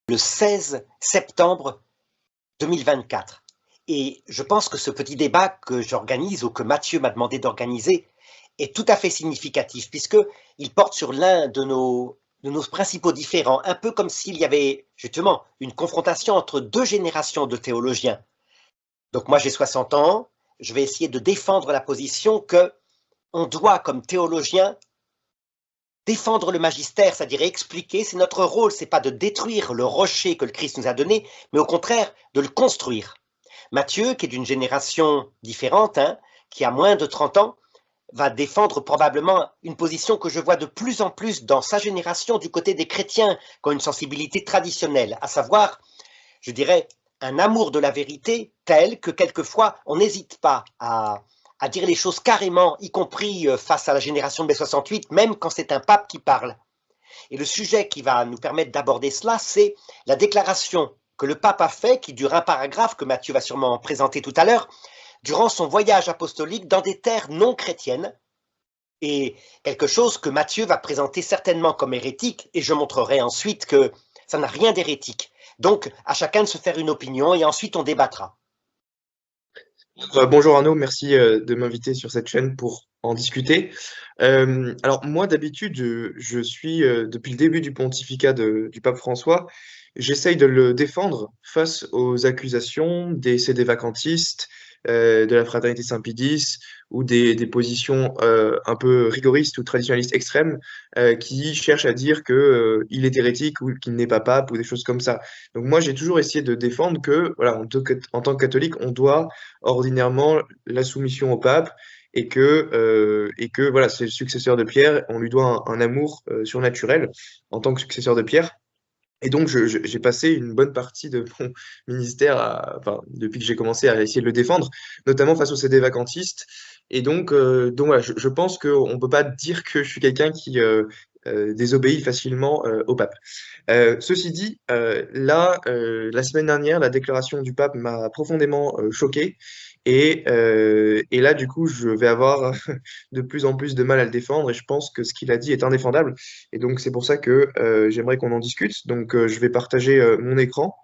le 16 septembre 2024. Et je pense que ce petit débat que j'organise ou que Mathieu m'a demandé d'organiser est tout à fait significatif puisqu'il porte sur l'un de nos principaux différends, un peu comme s'il y avait justement une confrontation entre deux générations de théologiens. Donc moi j'ai 60 ans, je vais essayer de défendre la position que on doit comme théologien défendre le magistère, c'est-à-dire expliquer, c'est notre rôle, c'est pas de détruire le rocher que le Christ nous a donné, mais au contraire de le construire. Mathieu, qui est d'une génération différente, qui a moins de 30 ans, va défendre probablement une position que je vois de plus en plus dans sa génération du côté des chrétiens qui ont une sensibilité traditionnelle, à savoir, je dirais, un amour de la vérité tel que quelquefois on n'hésite pas à dire les choses carrément, y compris face à la génération de mai 68, même quand c'est un pape qui parle. Et le sujet qui va nous permettre d'aborder cela, c'est la déclaration que le pape a fait, qui dure un paragraphe, que Mathieu va sûrement présenter tout à l'heure, durant son voyage apostolique dans des terres non chrétiennes, et quelque chose que Mathieu va présenter certainement comme hérétique, et je montrerai ensuite que ça n'a rien d'hérétique. Donc, à chacun de se faire une opinion, et ensuite on débattra. Bonjour Arnaud, merci de m'inviter sur cette chaîne pour en discuter. Alors moi d'habitude, je suis depuis le début du pontificat du pape François, j'essaye de le défendre face aux accusations des sédévacantistes, de la fraternité Saint-Pédis ou des positions un peu rigoristes ou traditionnalistes extrêmes qui cherchent à dire que il est hérétique ou qu'il n'est pas pape ou des choses comme ça. Donc moi j'ai toujours essayé de défendre que voilà, en tant que catholique, on doit ordinairement la soumission au pape et que voilà, c'est le successeur de Pierre, on lui doit un amour surnaturel en tant que successeur de Pierre. Et donc, j'ai passé une bonne partie de mon ministère, enfin, depuis que j'ai commencé à essayer de le défendre, notamment face aux CD-vacantistes. Et donc voilà, je pense qu'on ne peut pas dire que je suis quelqu'un qui désobéit facilement au pape. Ceci dit, là, la semaine dernière, la déclaration du pape m'a profondément choqué. Et là, du coup, je vais avoir de plus en plus de mal à le défendre. Et je pense que ce qu'il a dit est indéfendable. Et donc, c'est pour ça que j'aimerais qu'on en discute. Donc, je vais partager mon écran.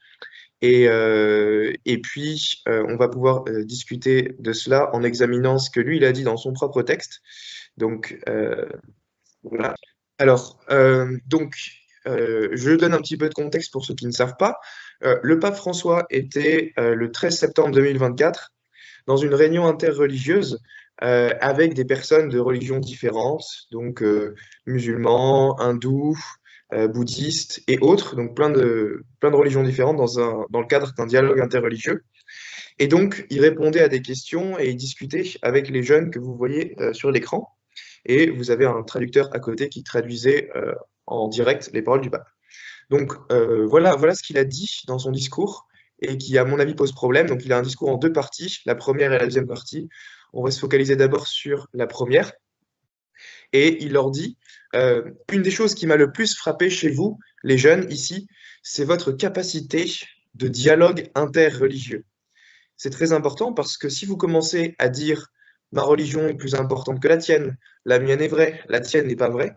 Et puis, on va pouvoir discuter de cela en examinant ce que lui, il a dit dans son propre texte. Donc, voilà. Alors, je donne un petit peu de contexte pour ceux qui ne savent pas. Le pape François était le 13 septembre 2024 dans une réunion interreligieuse avec des personnes de religions différentes, donc musulmans, hindous, bouddhistes et autres, donc plein de religions différentes dans le cadre d'un dialogue interreligieux. Et donc, il répondait à des questions et il discutait avec les jeunes que vous voyez sur l'écran. Et vous avez un traducteur à côté qui traduisait en direct les paroles du pape. Donc voilà ce qu'il a dit dans son discours et qui, à mon avis, pose problème. Donc il a un discours en deux parties, la première et la deuxième partie. On va se focaliser d'abord sur la première. Et il leur dit, une des choses qui m'a le plus frappé chez vous, les jeunes ici, c'est votre capacité de dialogue interreligieux. C'est très important parce que si vous commencez à dire ma religion est plus importante que la tienne, la mienne est vraie, la tienne n'est pas vraie,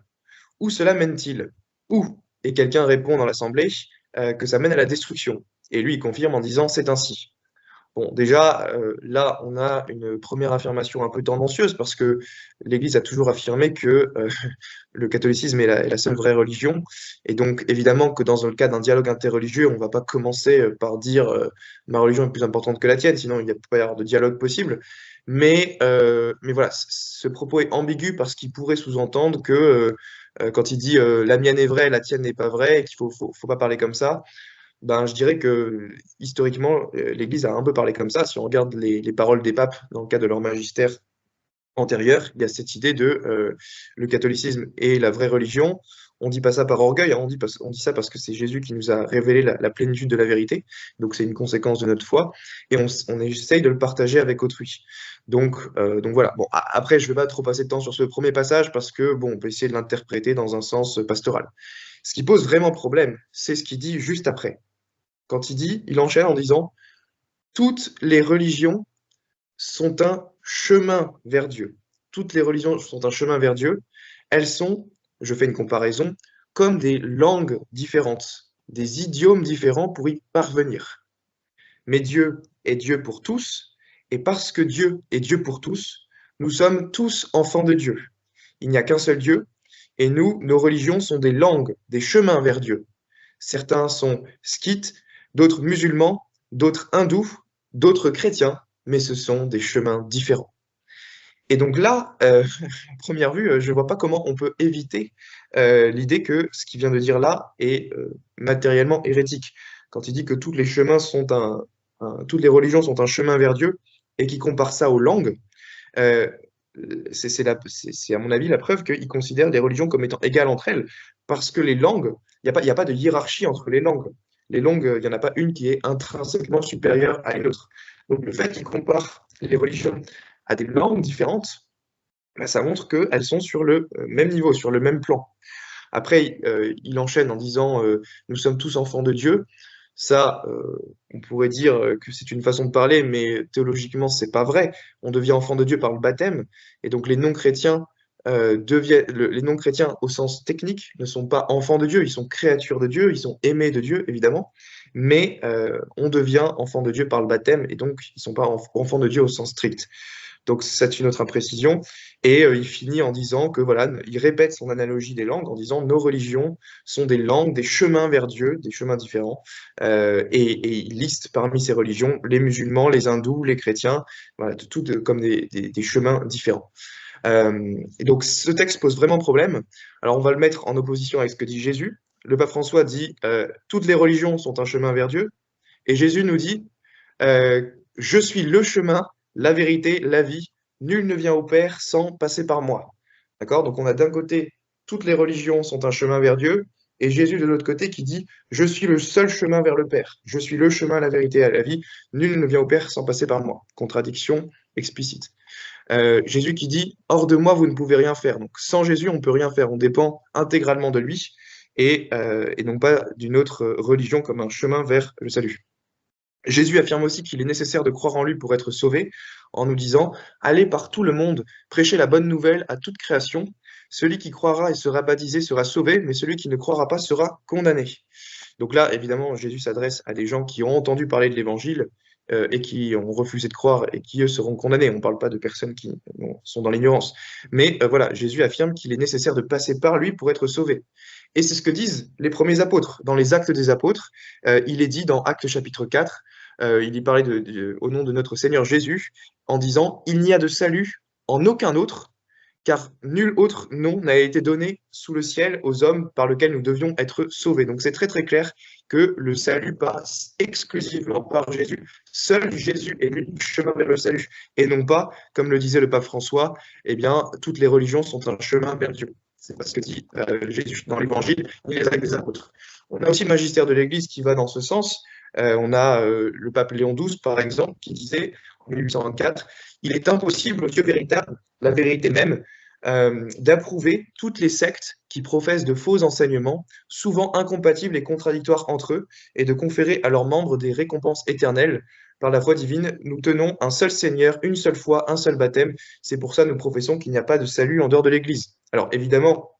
où cela mène-t-il? Où? Et quelqu'un répond dans l'assemblée que ça mène à la destruction. Et lui, il confirme en disant c'est ainsi. Bon, déjà, là, on a une première affirmation un peu tendancieuse parce que l'Église a toujours affirmé que le catholicisme est la seule vraie religion. Et donc, évidemment, que dans le cas d'un dialogue interreligieux, on ne va pas commencer par dire ma religion est plus importante que la tienne, sinon il n'y a pas y avoir de dialogue possible. Mais voilà, ce propos est ambigu parce qu'il pourrait sous-entendre que quand il dit la mienne est vraie, la tienne n'est pas vraie, et qu'il faut pas parler comme ça, ben, je dirais que historiquement, l'Église a un peu parlé comme ça. Si on regarde les paroles des papes dans le cadre de leur magistère antérieur, il y a cette idée de le catholicisme est la vraie religion. On dit pas ça par orgueil, hein, on dit ça parce que c'est Jésus qui nous a révélé la plénitude de la vérité. Donc c'est une conséquence de notre foi et on essaye de le partager avec autrui. Donc voilà. Bon, après, je vais pas trop passer de temps sur ce premier passage parce que bon, on peut essayer de l'interpréter dans un sens pastoral. Ce qui pose vraiment problème, c'est ce qu'il dit juste après. Quand il enchaîne en disant toutes les religions sont un chemin vers Dieu. Toutes les religions sont un chemin vers Dieu. Elles sont, je fais une comparaison, comme des langues différentes. des idiomes différents pour y parvenir. Mais Dieu est Dieu pour tous, et parce que Dieu est Dieu pour tous, nous sommes tous enfants de Dieu. Il n'y a qu'un seul Dieu, et nous, nos religions sont des langues, des chemins vers Dieu. Certains sont scythes, d'autres musulmans, d'autres hindous, d'autres chrétiens, mais ce sont des chemins différents. Et donc là, à première vue, je ne vois pas comment on peut éviter l'idée que ce qu'il vient de dire là est matériellement hérétique. Quand il dit que tous les chemins sont toutes les religions sont un chemin vers Dieu et qu'il compare ça aux langues, euh, c'est à mon avis la preuve qu'il considère les religions comme étant égales entre elles, parce que les langues, il n'y a pas de hiérarchie entre les langues. Les langues, il n'y en a pas une qui est intrinsèquement supérieure à une autre. Donc le fait qu'il compare les religions à des langues différentes, ben, ça montre qu'elles sont sur le même niveau, sur le même plan. Après, il enchaîne en disant nous sommes tous enfants de Dieu. Ça, on pourrait dire que c'est une façon de parler, mais théologiquement, c'est pas vrai. On devient enfant de Dieu par le baptême, et donc les non-chrétiens les non-chrétiens au sens technique ne sont pas enfants de Dieu, ils sont créatures de Dieu, ils sont aimés de Dieu, évidemment, mais on devient enfant de Dieu par le baptême, et donc ils ne sont pas enfants de Dieu au sens strict. Donc c'est une autre imprécision. Et il finit en disant que voilà, il répète son analogie des langues en disant nos religions sont des langues, des chemins vers Dieu, des chemins différents. Et il liste parmi ces religions les musulmans, les hindous, les chrétiens, voilà, tout comme des chemins différents. Et donc ce texte pose vraiment problème. Alors on va le mettre en opposition avec ce que dit Jésus. Le pape François dit toutes les religions sont un chemin vers Dieu. Et Jésus nous dit je suis le chemin, la vérité, la vie. Nul ne vient au Père sans passer par moi. D'accord? Donc on a d'un côté, toutes les religions sont un chemin vers Dieu, et Jésus de l'autre côté qui dit, je suis le seul chemin vers le Père. Je suis le chemin, la vérité et la vie. Nul ne vient au Père sans passer par moi. Contradiction explicite. Jésus qui dit, hors de moi, vous ne pouvez rien faire. Donc sans Jésus, on ne peut rien faire. On dépend intégralement de lui, et non pas d'une autre religion comme un chemin vers le salut. Jésus affirme aussi qu'il est nécessaire de croire en lui pour être sauvé, en nous disant, allez par tout le monde, prêchez la bonne nouvelle à toute création. Celui qui croira et sera baptisé sera sauvé, mais celui qui ne croira pas sera condamné. Donc là, évidemment, Jésus s'adresse à des gens qui ont entendu parler de l'évangile et qui ont refusé de croire et qui, eux, seront condamnés. On ne parle pas de personnes qui sont dans l'ignorance. Mais voilà, Jésus affirme qu'il est nécessaire de passer par lui pour être sauvé. Et c'est ce que disent les premiers apôtres. Dans les Actes des apôtres, il est dit dans Actes chapitre 4, il y parlait au nom de notre Seigneur Jésus, en disant, il n'y a de salut en aucun autre, car nul autre nom n'a été donné sous le ciel aux hommes par lequel nous devions être sauvés. Donc c'est très très clair que le salut passe exclusivement par Jésus. Seul Jésus est l'unique chemin vers le salut, et non pas, comme le disait le pape François, eh bien, toutes les religions sont un chemin vers Dieu. C'est pas ce que dit Jésus dans l'Évangile, ni les actes des apôtres. On a aussi le magistère de l'Église qui va dans ce sens. On a le pape Léon XII, par exemple, qui disait en 1824, il est impossible au Dieu véritable, la vérité même, d'approuver toutes les sectes qui professent de faux enseignements, souvent incompatibles et contradictoires entre eux, et de conférer à leurs membres des récompenses éternelles. Par la foi divine, nous tenons un seul Seigneur, une seule foi, un seul baptême. C'est pour ça que nous professons qu'il n'y a pas de salut en dehors de l'Église. Alors évidemment,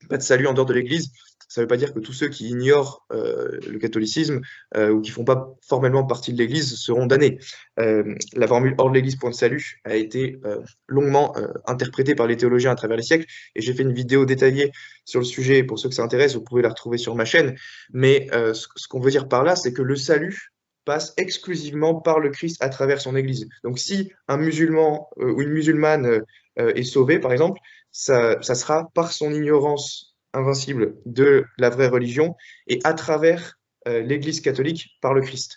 pas de salut en dehors de l'Église, ça ne veut pas dire que tous ceux qui ignorent le catholicisme ou qui ne font pas formellement partie de l'Église seront damnés. La formule hors de l'Église, point de salut, a été longuement interprétée par les théologiens à travers les siècles, et j'ai fait une vidéo détaillée sur le sujet. Pour ceux que ça intéresse, vous pouvez la retrouver sur ma chaîne. Mais ce qu'on veut dire par là, c'est que le salut passe exclusivement par le Christ à travers son Église. Donc si un musulman ou une musulmane est sauvé, par exemple, ça sera par son ignorance invincible de la vraie religion et à travers l'Église catholique par le Christ.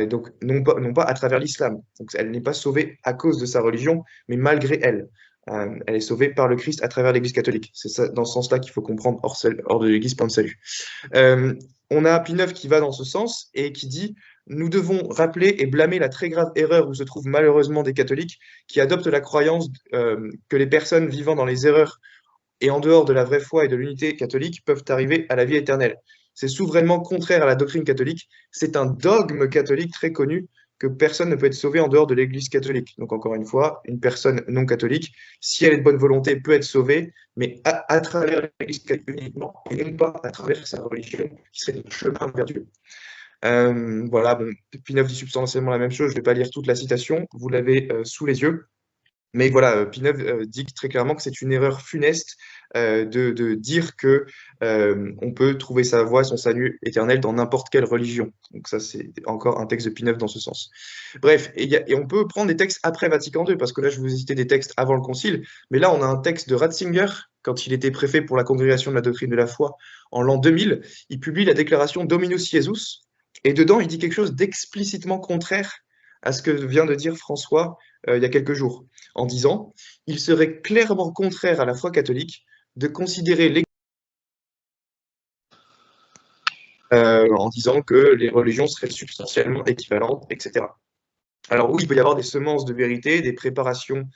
Donc non pas à travers l'islam. Donc elle n'est pas sauvée à cause de sa religion, mais malgré elle. Elle est sauvée par le Christ à travers l'Église catholique. C'est ça, dans ce sens-là qu'il faut comprendre hors de l'Église, point de salut. On a Pie IX qui va dans ce sens et qui dit nous devons rappeler et blâmer la très grave erreur où se trouvent malheureusement des catholiques qui adoptent la croyance que les personnes vivant dans les erreurs et en dehors de la vraie foi et de l'unité catholique peuvent arriver à la vie éternelle. C'est souverainement contraire à la doctrine catholique. C'est un dogme catholique très connu que personne ne peut être sauvé en dehors de l'Église catholique. Donc encore une fois, une personne non catholique, si elle est de bonne volonté, peut être sauvée, mais à travers l'Église catholique uniquement, et non pas à travers sa religion, qui serait le chemin vers Dieu. Voilà, bon, Pie IX dit substantiellement la même chose, je ne vais pas lire toute la citation, vous l'avez sous les yeux. Mais voilà, Pie IX dit très clairement que c'est une erreur funeste de dire que on peut trouver sa voie, son salut éternel dans n'importe quelle religion. Donc ça, c'est encore un texte de Pie IX dans ce sens. Bref, et on peut prendre des textes après Vatican II, parce que là, je vous ai cité des textes avant le Concile, mais là, on a un texte de Ratzinger, quand il était préfet pour la Congrégation de la doctrine de la foi en l'an 2000, il publie la déclaration Dominus Jesus, et dedans, il dit quelque chose d'explicitement contraire à ce que vient de dire François il y a quelques jours, en disant « Il serait clairement contraire à la foi catholique de considérer l'Église en disant que les religions seraient substantiellement équivalentes, etc. » Alors oui, il peut y avoir des semences de vérité, des préparations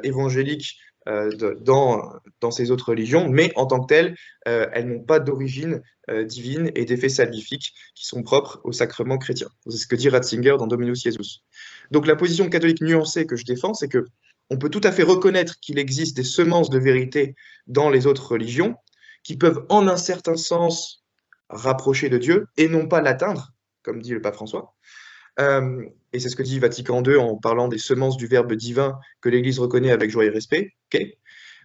évangéliques dans ces autres religions, mais en tant que telles, elles n'ont pas d'origine divine et d'effets salvifiques qui sont propres au sacrement chrétien. C'est ce que dit Ratzinger dans Dominus Jesus. Donc la position catholique nuancée que je défends, c'est que on peut tout à fait reconnaître qu'il existe des semences de vérité dans les autres religions qui peuvent en un certain sens rapprocher de Dieu et non pas l'atteindre, comme dit le pape François. Et c'est ce que dit Vatican II en parlant des semences du Verbe divin que l'Église reconnaît avec joie et respect. Okay,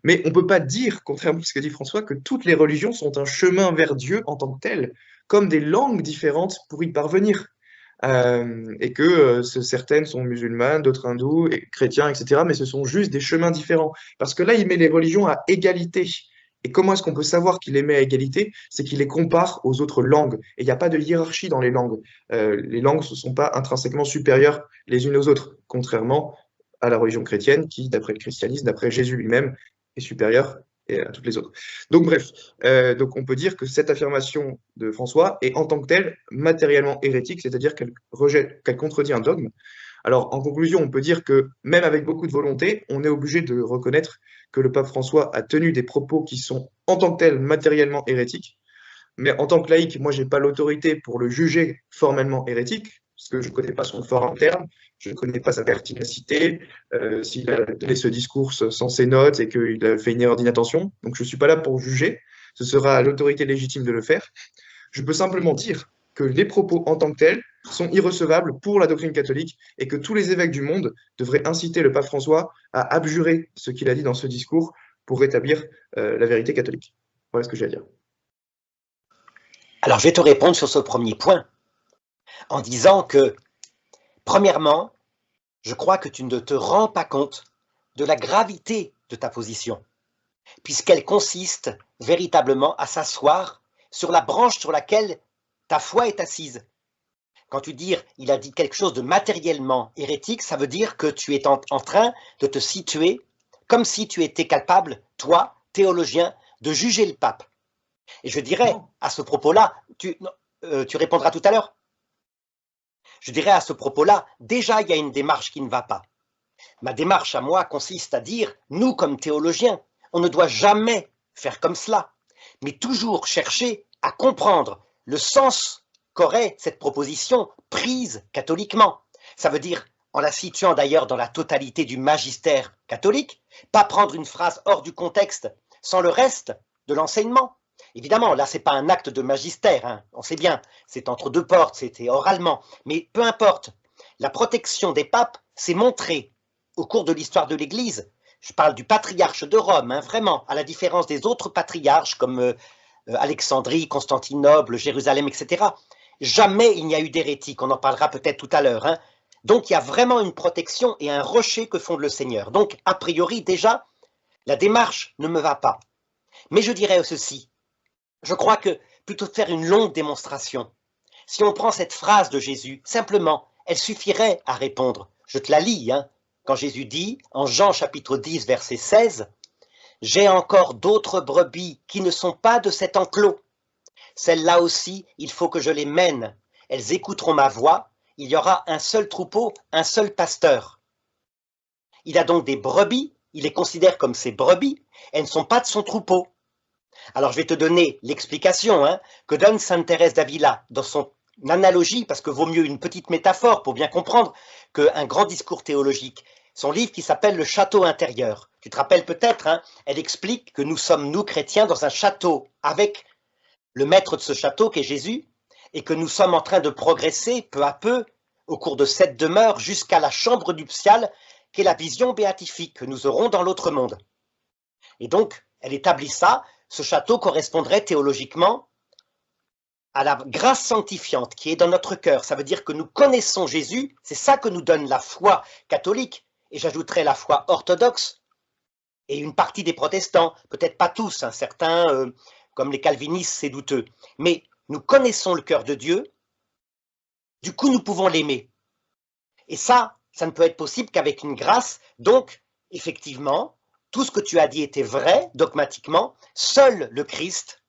mais on ne peut pas dire, contrairement à ce que dit François, que toutes les religions sont un chemin vers Dieu en tant que tel, comme des langues différentes pour y parvenir. Et que certaines sont musulmanes, d'autres hindous, et chrétiens, etc. Mais ce sont juste des chemins différents. Parce que là, il met les religions à égalité. Et comment est-ce qu'on peut savoir qu'il les met à égalité? C'est qu'il les compare aux autres langues. Et il n'y a pas de hiérarchie dans les langues. Les langues ne sont pas intrinsèquement supérieures les unes aux autres, contrairement à la religion chrétienne qui, d'après le christianisme, d'après Jésus lui-même, est supérieure à toutes les autres. Donc bref, donc on peut dire que cette affirmation de François est en tant que telle matériellement hérétique, c'est-à-dire qu'elle rejette, qu'elle contredit un dogme. Alors en conclusion, on peut dire que même avec beaucoup de volonté, on est obligé de reconnaître que le pape François a tenu des propos qui sont en tant que tels matériellement hérétiques. Mais en tant que laïc, moi, je n'ai pas l'autorité pour le juger formellement hérétique, parce que je ne connais pas son fort interne, je ne connais pas sa pertinacité, s'il a donné ce discours sans ses notes et qu'il a fait une erreur d'inattention. Donc, je ne suis pas là pour juger. Ce sera à l'autorité légitime de le faire. Je peux simplement dire que les propos en tant que tels sont irrecevables pour la doctrine catholique et que tous les évêques du monde devraient inciter le pape François à abjurer ce qu'il a dit dans ce discours pour rétablir la vérité catholique. Voilà ce que j'ai à dire. Alors, je vais te répondre sur ce premier point en disant que, premièrement, je crois que tu ne te rends pas compte de la gravité de ta position, puisqu'elle consiste véritablement à s'asseoir sur la branche sur laquelle ta foi est assise. Quand tu dis « il a dit quelque chose de matériellement hérétique », ça veut dire que tu es en train de te situer comme si tu étais capable, toi, théologien, de juger le pape. Et je dirais à ce propos-là, tu répondras tout à l'heure. Je dirais à ce propos-là, déjà il y a une démarche qui ne va pas. Ma démarche à moi consiste à dire, nous comme théologiens, on ne doit jamais faire comme cela, mais toujours chercher à comprendre le sens qu'aurait cette proposition prise catholiquement. Ça veut dire, en la situant d'ailleurs dans la totalité du magistère catholique, pas prendre une phrase hors du contexte sans le reste de l'enseignement. Évidemment, là, ce n'est pas un acte de magistère, hein, on sait bien, c'est entre deux portes, c'était oralement, mais peu importe. La protection des papes s'est montrée au cours de l'histoire de l'Église. Je parle du patriarche de Rome, hein, vraiment, à la différence des autres patriarches comme Alexandrie, Constantinople, Jérusalem, etc. Jamais il n'y a eu d'hérétique, on en parlera peut-être tout à l'heure. Hein. Donc il y a vraiment une protection et un rocher que fonde le Seigneur. Donc a priori déjà, la démarche ne me va pas. Mais je dirais ceci, je crois que plutôt que de faire une longue démonstration, si on prend cette phrase de Jésus, simplement, elle suffirait à répondre. Je te la lis, hein, quand Jésus dit, en Jean chapitre 10, verset 16, « J'ai encore d'autres brebis qui ne sont pas de cet enclos. Celles-là aussi, il faut que je les mène. Elles écouteront ma voix. Il y aura un seul troupeau, un seul pasteur. » Il a donc des brebis, il les considère comme ses brebis, elles ne sont pas de son troupeau. Alors je vais te donner l'explication que donne Sainte Thérèse d'Avila dans son analogie, parce que vaut mieux une petite métaphore pour bien comprendre, qu'un grand discours théologique. Son livre qui s'appelle Le château intérieur. Tu te rappelles peut-être, hein, elle explique que nous sommes, nous chrétiens, dans un château avec le maître de ce château qui est Jésus, et que nous sommes en train de progresser peu à peu au cours de cette demeure jusqu'à la chambre nuptiale qui est la vision béatifique que nous aurons dans l'autre monde. Et donc, elle établit ça, ce château correspondrait théologiquement à la grâce sanctifiante qui est dans notre cœur. Ça veut dire que nous connaissons Jésus, c'est ça que nous donne la foi catholique, et j'ajouterai la foi orthodoxe, et une partie des protestants, peut-être pas tous, hein, certains, comme les calvinistes, c'est douteux, mais nous connaissons le cœur de Dieu, du coup nous pouvons l'aimer. Et ça ne peut être possible qu'avec une grâce, donc effectivement, tout ce que tu as dit était vrai, dogmatiquement, seul le Christ,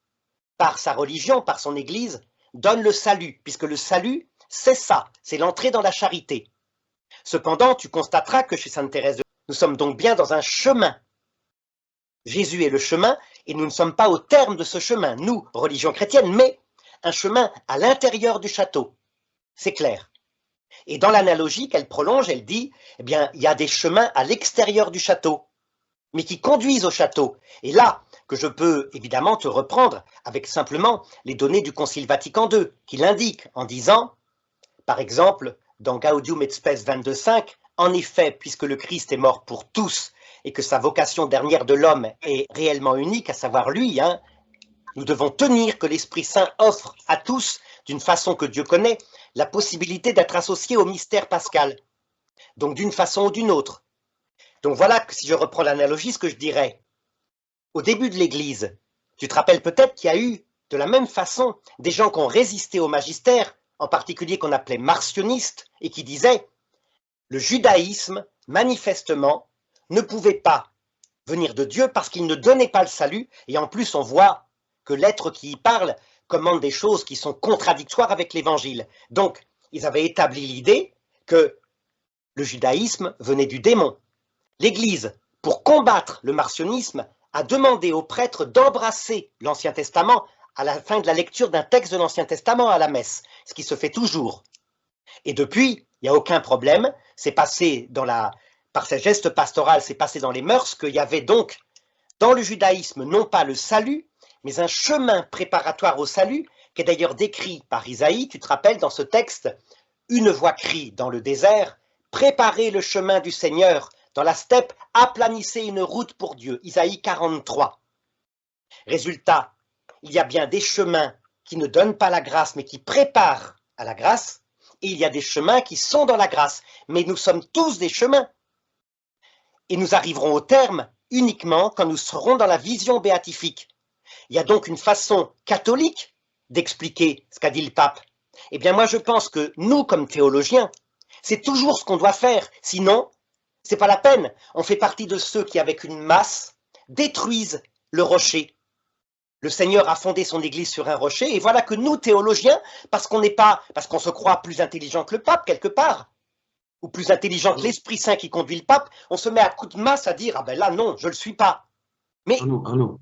par sa religion, par son Église, donne le salut, puisque le salut, c'est ça, c'est l'entrée dans la charité. Cependant, tu constateras que chez Sainte Thérèse, nous sommes donc bien dans un chemin. Jésus est le chemin, et nous ne sommes pas au terme de ce chemin, nous, religion chrétienne, mais un chemin à l'intérieur du château. C'est clair. Et dans l'analogie qu'elle prolonge, elle dit, eh bien, il y a des chemins à l'extérieur du château, mais qui conduisent au château. Et là, que je peux évidemment te reprendre avec simplement les données du Concile Vatican II, qui l'indiquent en disant, par exemple, dans Gaudium et Spes 22.5, en effet, puisque le Christ est mort pour tous et que sa vocation dernière de l'homme est réellement unique, à savoir lui, hein, nous devons tenir que l'Esprit Saint offre à tous, d'une façon que Dieu connaît, la possibilité d'être associés au mystère pascal, donc d'une façon ou d'une autre. Donc voilà, si je reprends l'analogie, ce que je dirais. Au début de l'Église, tu te rappelles peut-être qu'il y a eu, de la même façon, des gens qui ont résisté au magistère, en particulier qu'on appelait marcionistes, et qui disaient le judaïsme, manifestement, ne pouvait pas venir de Dieu parce qu'il ne donnait pas le salut, et en plus on voit que l'être qui y parle commande des choses qui sont contradictoires avec l'Évangile. Donc, ils avaient établi l'idée que le judaïsme venait du démon. L'Église, pour combattre le marcionisme, a demandé aux prêtres d'embrasser l'Ancien Testament à la fin de la lecture d'un texte de l'Ancien Testament à la messe, ce qui se fait toujours. Et depuis, il n'y a aucun problème, c'est passé par ce geste pastoral, c'est passé dans les mœurs qu'il y avait donc dans le judaïsme non pas le salut, mais un chemin préparatoire au salut, qui est d'ailleurs décrit par Isaïe, tu te rappelles dans ce texte, une voix crie dans le désert, préparez le chemin du Seigneur, dans la steppe, aplanissez une route pour Dieu. Isaïe 43. Résultat, il y a bien des chemins qui ne donnent pas la grâce, mais qui préparent à la grâce, et il y a des chemins qui sont dans la grâce, mais nous sommes tous des chemins. Et nous arriverons au terme uniquement quand nous serons dans la vision béatifique. Il y a donc une façon catholique d'expliquer ce qu'a dit le pape. Eh bien moi je pense que nous, comme théologiens, c'est toujours ce qu'on doit faire, sinon c'est pas la peine. On fait partie de ceux qui, avec une masse, détruisent le rocher. Le Seigneur a fondé son Église sur un rocher, et voilà que nous, théologiens, parce qu'on se croit plus intelligent que le pape, quelque part, ou plus intelligent que l'Esprit Saint qui conduit le pape, on se met à coups de masse à dire, ah ben là, non, je le suis pas. Mais, Arnaud.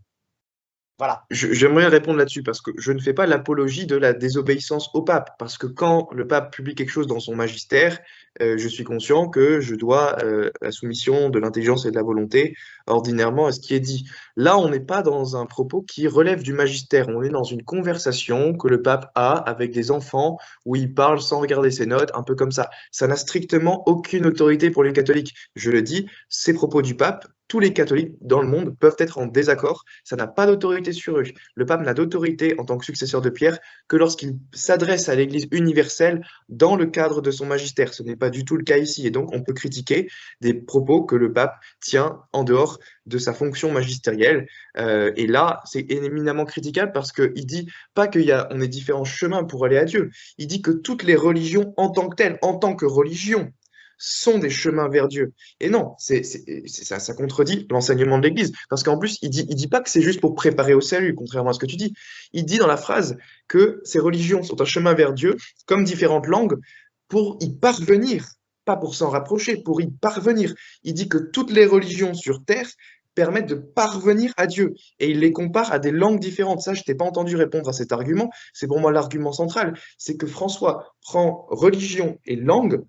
voilà. J'aimerais répondre là-dessus parce que je ne fais pas l'apologie de la désobéissance au pape. Parce que quand le pape publie quelque chose dans son magistère, je suis conscient que je dois la soumission de l'intelligence et de la volonté ordinairement à ce qui est dit. Là, on n'est pas dans un propos qui relève du magistère. On est dans une conversation que le pape a avec des enfants où il parle sans regarder ses notes, un peu comme ça. Ça n'a strictement aucune autorité pour les catholiques. Je le dis, ces propos du pape, tous les catholiques dans le monde peuvent être en désaccord. Ça n'a pas d'autorité sur eux. Le pape n'a d'autorité en tant que successeur de Pierre que lorsqu'il s'adresse à l'Église universelle dans le cadre de son magistère. Ce n'est pas du tout le cas ici. Et donc, on peut critiquer des propos que le pape tient en dehors de sa fonction magistérielle. Et là, c'est éminemment critiquable parce qu'il dit pas qu'on ait différents chemins pour aller à Dieu. Il dit que toutes les religions en tant que telles, en tant que religion, sont des chemins vers Dieu. Et non, ça contredit l'enseignement de l'Église. Parce qu'en plus, il dit pas que c'est juste pour préparer au salut, contrairement à ce que tu dis. Il dit dans la phrase que ces religions sont un chemin vers Dieu, comme différentes langues, pour y parvenir, pas pour s'en rapprocher, pour y parvenir. Il dit que toutes les religions sur terre permettent de parvenir à Dieu. Et il les compare à des langues différentes. Ça, je t'ai pas entendu répondre à cet argument. C'est pour moi l'argument central. C'est que François prend religion et langue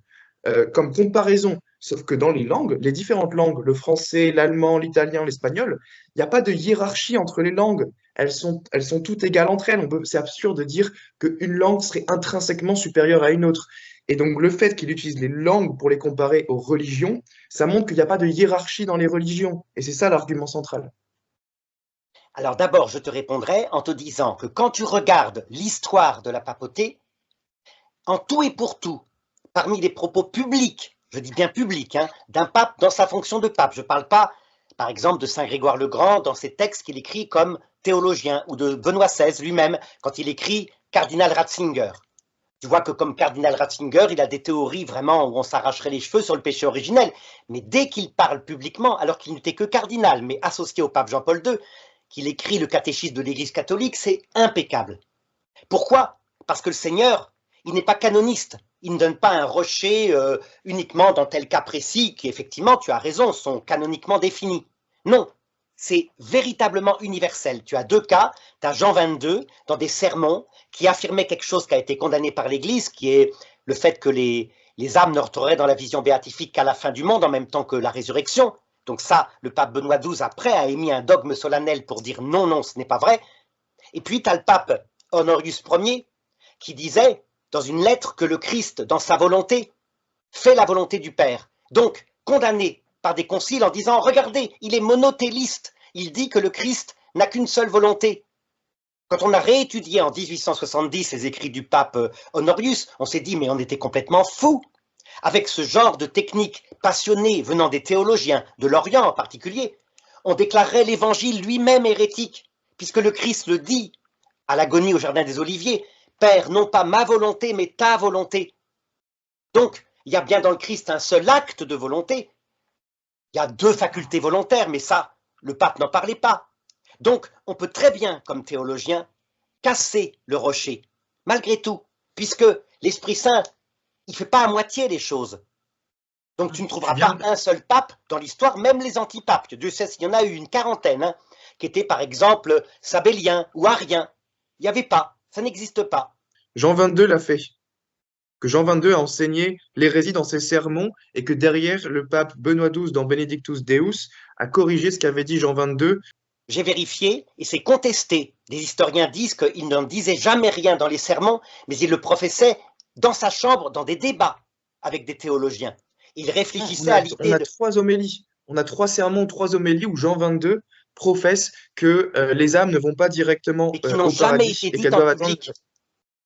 comme comparaison. Sauf que dans les langues, les différentes langues, le français, l'allemand, l'italien, l'espagnol, il n'y a pas de hiérarchie entre les langues. Elles sont toutes égales entre elles. C'est absurde de dire qu'une langue serait intrinsèquement supérieure à une autre. Et donc le fait qu'il utilise les langues pour les comparer aux religions, ça montre qu'il n'y a pas de hiérarchie dans les religions. Et c'est ça l'argument central. Alors d'abord, je te répondrai en te disant que quand tu regardes l'histoire de la papauté, en tout et pour tout, parmi les propos publics, je dis bien publics, hein, d'un pape dans sa fonction de pape, je ne parle pas, par exemple, de Saint Grégoire le Grand dans ses textes qu'il écrit comme théologien, ou de Benoît XVI lui-même quand il écrit Cardinal Ratzinger. Tu vois que comme Cardinal Ratzinger, il a des théories vraiment où on s'arracherait les cheveux sur le péché originel, mais dès qu'il parle publiquement, alors qu'il n'était que cardinal, mais associé au pape Jean-Paul II, qu'il écrit le catéchisme de l'Église catholique, c'est impeccable. Pourquoi? Parce que le Seigneur, il n'est pas canoniste. Il ne donne pas un rocher uniquement dans tel cas précis qui, effectivement, tu as raison, sont canoniquement définis. Non, c'est véritablement universel. Tu as deux cas, tu as Jean 22 dans des sermons qui affirmait quelque chose qui a été condamné par l'Église, qui est le fait que les âmes ne rentreraient dans la vision béatifique qu'à la fin du monde, en même temps que la résurrection. Donc ça, le pape Benoît XII, après, a émis un dogme solennel pour dire non, non, ce n'est pas vrai. Et puis, tu as le pape Honorius Ier qui disait dans une lettre que le Christ, dans sa volonté, fait la volonté du Père. Donc, condamné par des conciles en disant « Regardez, il est monothéiste, il dit que le Christ n'a qu'une seule volonté ». Quand on a réétudié en 1870 les écrits du pape Honorius, on s'est dit « Mais on était complètement fous ». Avec ce genre de technique passionnée venant des théologiens, de l'Orient en particulier, on déclarerait l'évangile lui-même hérétique, puisque le Christ le dit à l'agonie au Jardin des Oliviers, « Père, non pas ma volonté, mais ta volonté ». Donc, il y a bien dans le Christ un seul acte de volonté. Il y a deux facultés volontaires, mais ça, le pape n'en parlait pas. Donc, on peut très bien, comme théologien, casser le rocher, malgré tout, puisque l'Esprit Saint, il ne fait pas à moitié les choses. Donc, tu ne trouveras pas un seul pape dans l'histoire, même les antipapes. Dieu sait s'il y en a eu une quarantaine, hein, qui étaient par exemple sabéliens ou ariens. Il n'y avait pas, ça n'existe pas. Jean 22 l'a fait. Que Jean 22 a enseigné l'hérésie dans ses sermons et que derrière, le pape Benoît XII, dans Benedictus Deus, a corrigé ce qu'avait dit Jean 22. J'ai vérifié et c'est contesté. Des historiens disent qu'il n'en disait jamais rien dans les sermons, mais il le professait dans sa chambre, dans des débats avec des théologiens. Il réfléchissait à l'idée On a trois homélies. On a trois sermons, trois homélies où Jean 22 professe que les âmes ne vont pas directement et qui n'ont jamais été dites en public.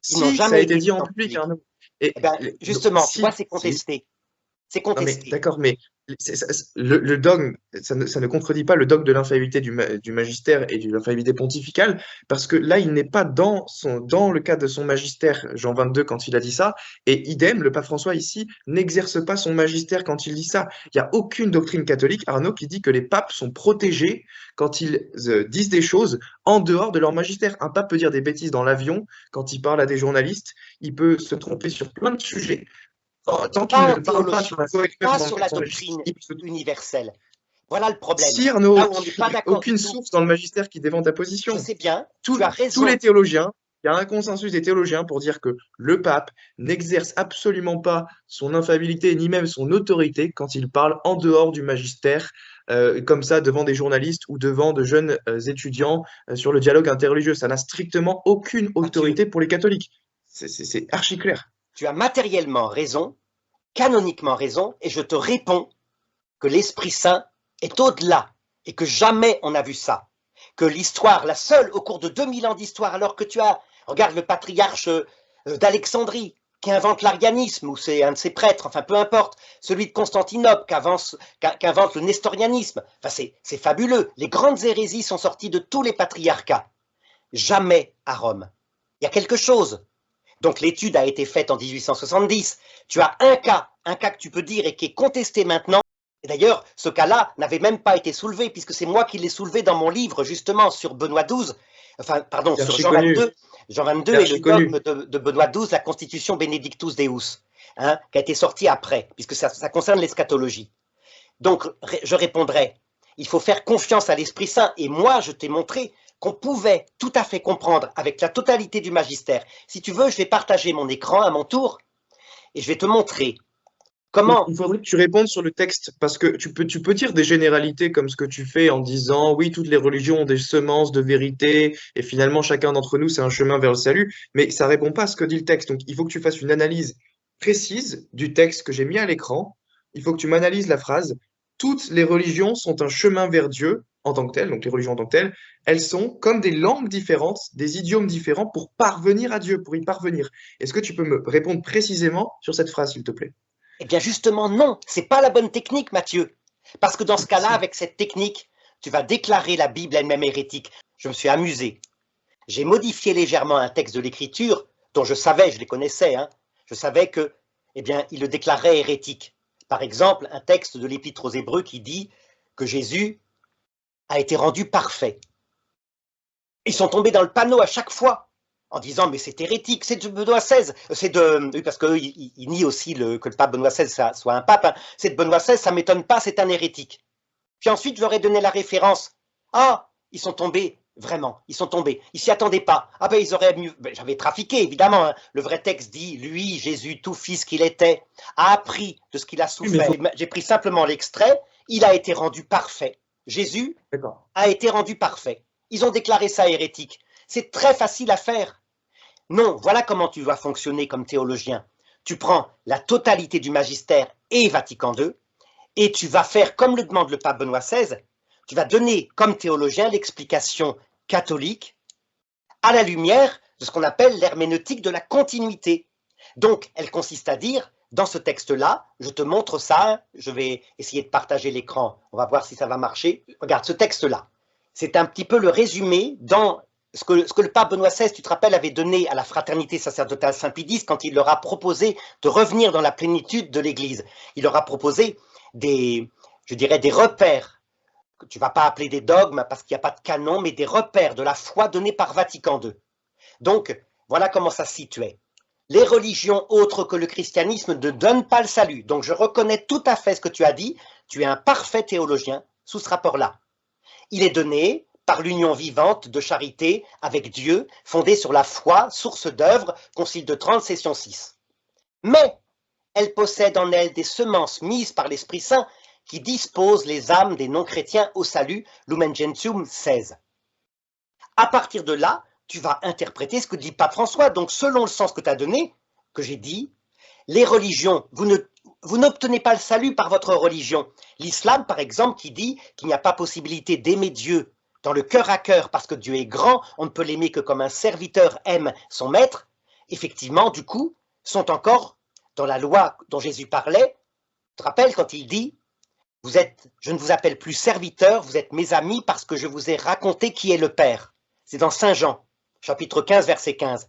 Si, ça a été dit en public, Arnaud. Et ben, justement, tu vois, c'est contesté. C'est contesté. D'accord, mais le dogme, ça ne contredit pas le dogme de l'infaillibilité du magistère et de l'infaillibilité pontificale, parce que là, il n'est pas dans le cadre de son magistère, Jean 22, quand il a dit ça, et idem, le pape François ici n'exerce pas son magistère quand il dit ça. Il n'y a aucune doctrine catholique, Arnaud, qui dit que les papes sont protégés quand ils disent des choses en dehors de leur magistère. Un pape peut dire des bêtises dans l'avion, quand il parle à des journalistes, il peut se tromper sur plein de sujets. Tant qu'il ne parle pas sur la doctrine universelle. Voilà le problème. Si Arnaud, aucune source dans le magistère qui défend ta position. Je sais bien, tu as raison. Tous les théologiens, il y a un consensus des théologiens pour dire que le pape n'exerce absolument pas son infaillibilité ni même son autorité quand il parle en dehors du magistère, comme ça devant des journalistes ou devant de jeunes étudiants sur le dialogue interreligieux. Ça n'a strictement aucune autorité pour les catholiques. C'est archi clair. Tu as matériellement raison, canoniquement raison, et je te réponds que l'Esprit Saint est au-delà et que jamais on n'a vu ça. Que l'histoire, la seule au cours de 2000 ans d'histoire, alors que tu as, regarde le patriarche d'Alexandrie qui invente l'arianisme, ou c'est un de ses prêtres, enfin peu importe, celui de Constantinople qui invente le nestorianisme, enfin c'est fabuleux. Les grandes hérésies sont sorties de tous les patriarcats. Jamais à Rome. Il y a quelque chose. Donc l'étude a été faite en 1870. Tu as un cas que tu peux dire et qui est contesté maintenant. Et d'ailleurs, ce cas-là n'avait même pas été soulevé, puisque c'est moi qui l'ai soulevé dans mon livre, justement, sur Benoît XII, enfin, pardon, sur Jean 22. Jean 22 et le dogme de Benoît XII, la Constitution Benedictus Deus, hein, qui a été sortie après, puisque ça concerne l'eschatologie. Donc, je répondrai, Il faut faire confiance à l'Esprit Saint. Et moi, je t'ai montré qu'on pouvait tout à fait comprendre avec la totalité du magistère. Si tu veux, je vais partager mon écran à mon tour et je vais te montrer comment... Il faudrait que tu répondes sur le texte, parce que tu peux dire des généralités comme ce que tu fais en disant, oui, toutes les religions ont des semences de vérité, et finalement, chacun d'entre nous, c'est un chemin vers le salut, mais ça répond pas à ce que dit le texte. Donc, il faut que tu fasses une analyse précise du texte que j'ai mis à l'écran. Il faut que tu m'analyses la phrase. Toutes les religions sont un chemin vers Dieu en tant que tel, donc les religions en tant que telles, elles sont comme des langues différentes, des idiomes différents pour parvenir à Dieu, pour y parvenir. Est-ce que tu peux me répondre précisément sur cette phrase, s'il te plaît? Eh bien justement, non, c'est pas la bonne technique, Mathieu. Parce que dans ce cas-là, avec cette technique, tu vas déclarer la Bible elle-même hérétique. Je me suis amusé. J'ai modifié légèrement un texte de l'Écriture, dont je savais, je les connaissais, hein, je savais que, eh bien, il le déclarait hérétique. Par exemple, un texte de l'Épître aux Hébreux qui dit que Jésus a été rendu parfait. Ils sont tombés dans le panneau à chaque fois en disant mais c'est hérétique, c'est de Benoît XVI, oui, parce qu'eux ils nient aussi que le pape Benoît XVI soit un pape, hein. C'est de Benoît XVI, ça m'étonne pas, c'est un hérétique. Puis ensuite je leur ai donné la référence. Ah, ils sont tombés, vraiment, ils sont tombés, ils s'y attendaient pas. Ah ben ils auraient mieux, ben, j'avais trafiqué évidemment, hein. Le vrai texte dit lui, Jésus, tout fils qu'il était, a appris de ce qu'il a souffert. J'ai pris simplement l'extrait, il a été rendu parfait. Jésus a été rendu parfait. Ils ont déclaré ça hérétique. C'est très facile à faire. Non, voilà comment tu dois fonctionner comme théologien. Tu prends la totalité du magistère et Vatican II et tu vas faire comme le demande le pape Benoît XVI. Tu vas donner comme théologien l'explication catholique à la lumière de ce qu'on appelle l'herméneutique de la continuité. Donc, elle consiste à dire, dans ce texte-là, je te montre ça, je vais essayer de partager l'écran, on va voir si ça va marcher. Regarde ce texte-là. C'est un petit peu le résumé dans ce que le pape Benoît XVI, tu te rappelles, avait donné à la fraternité sacerdotale Saint-Pédis quand il leur a proposé de revenir dans la plénitude de l'Église. Il leur a proposé des repères, que tu ne vas pas appeler des dogmes parce qu'il n'y a pas de canon, mais des repères de la foi donnés par Vatican II. Donc, voilà comment ça se situait. Les religions autres que le christianisme ne donnent pas le salut. Donc, je reconnais tout à fait ce que tu as dit. Tu es un parfait théologien sous ce rapport-là. Il est donné par l'union vivante de charité avec Dieu, fondée sur la foi, source d'œuvre, Concile de Trente, session 6. Mais elle possède en elle des semences mises par l'Esprit Saint qui disposent les âmes des non-chrétiens au salut, Lumen Gentium 16. À partir de là, tu vas interpréter ce que dit Pape François. Donc, selon le sens que tu as donné, que j'ai dit, les religions, vous n'obtenez pas le salut par votre religion. L'islam, par exemple, qui dit qu'il n'y a pas possibilité d'aimer Dieu dans le cœur à cœur parce que Dieu est grand, on ne peut l'aimer que comme un serviteur aime son maître, effectivement, du coup, sont encore dans la loi dont Jésus parlait. Tu te rappelles quand il dit « Je ne vous appelle plus serviteur, vous êtes mes amis parce que je vous ai raconté qui est le Père ». C'est dans Saint Jean, chapitre 15, verset 15.